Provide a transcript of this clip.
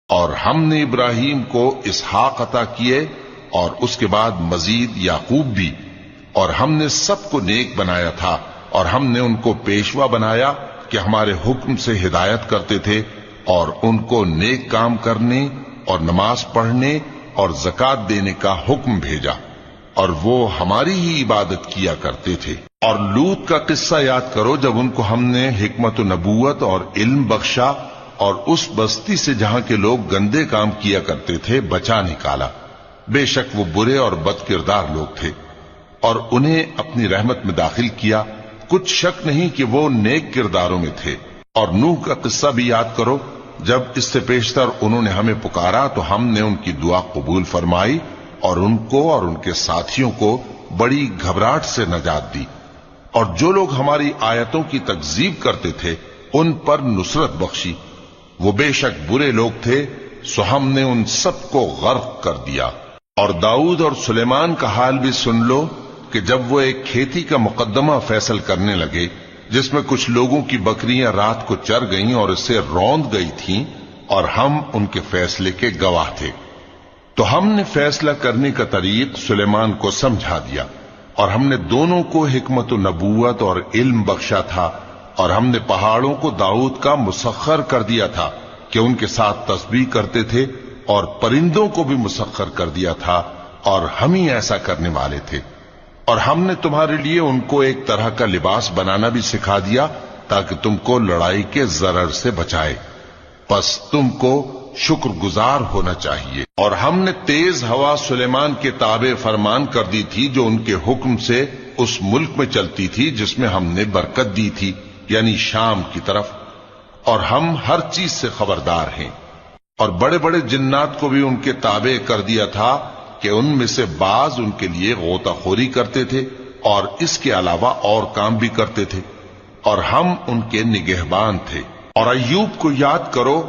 اور ہم نے ابراہیم کو اسحاق عطا کیے اور اس کے بعد مزید یعقوب بھی، اور ہم نے سب کو نیک بنایا تھا، اور ہم نے ان کو پیشوا بنایا کہ ہمارے حکم سے ہدایت کرتے تھے، اور ان کو نیک کام کرنے اور نماز پڑھنے اور زکوٰۃ دینے کا حکم بھیجا، اور وہ ہماری ہی عبادت کیا کرتے تھے۔ اور لوط کا قصہ یاد کرو جب ان کو ہم نے حکمت و نبوت اور علم بخشا اور اس بستی سے جہاں کے لوگ گندے کام کیا کرتے تھے بچا نکالا۔ بے شک وہ برے اور بد کردار لوگ تھے، اور انہیں اپنی رحمت میں داخل کیا، کچھ شک نہیں کہ وہ نیک کرداروں میں تھے۔ اور نوح کا قصہ بھی یاد کرو جب اس سے پیشتر انہوں نے ہمیں پکارا تو ہم نے ان کی دعا قبول فرمائی اور ان کو اور ان کے ساتھیوں کو بڑی گھبراہٹ سے نجات دی، اور جو لوگ ہماری آیتوں کی تکذیب کرتے تھے ان پر نصرت بخشی۔ وہ بے شک برے لوگ تھے، سو ہم نے ان سب کو غرق کر دیا۔ اور داؤد اور سلیمان کا حال بھی سن لو کہ جب وہ ایک کھیتی کا مقدمہ فیصل کرنے لگے جس میں کچھ لوگوں کی بکریاں رات کو چر گئیں اور اسے روند گئی تھیں، اور ہم ان کے فیصلے کے گواہ تھے، تو ہم نے فیصلہ کرنے کا طریق سلیمان کو سمجھا دیا، اور ہم نے دونوں کو حکمت و نبوت اور علم بخشا تھا، اور ہم نے پہاڑوں کو داؤد کا مسخر کر دیا تھا کہ ان کے ساتھ تسبیح کرتے تھے، اور پرندوں کو بھی مسخر کر دیا تھا، اور ہم ہی ایسا کرنے والے تھے۔ اور ہم نے تمہارے لیے ان کو ایک طرح کا لباس بنانا بھی سکھا دیا تاکہ تم کو لڑائی کے ضرر سے بچائے، پس تم کو شکر گزار ہونا چاہیے۔ اور ہم نے تیز ہوا سلیمان کے تابع فرمان کر دی تھی جو ان کے حکم سے اس ملک میں چلتی تھی جس میں ہم نے برکت دی تھی، یعنی شام کی طرف، اور ہم ہر چیز سے خبردار ہیں۔ اور بڑے بڑے جنات کو بھی ان کے تابع کر دیا تھا کہ ان میں سے بعض ان کے لیے غوطہ خوری کرتے تھے اور اس کے علاوہ اور کام بھی کرتے تھے، اور ہم ان کے نگہبان تھے۔ اور ایوب کو یاد کرو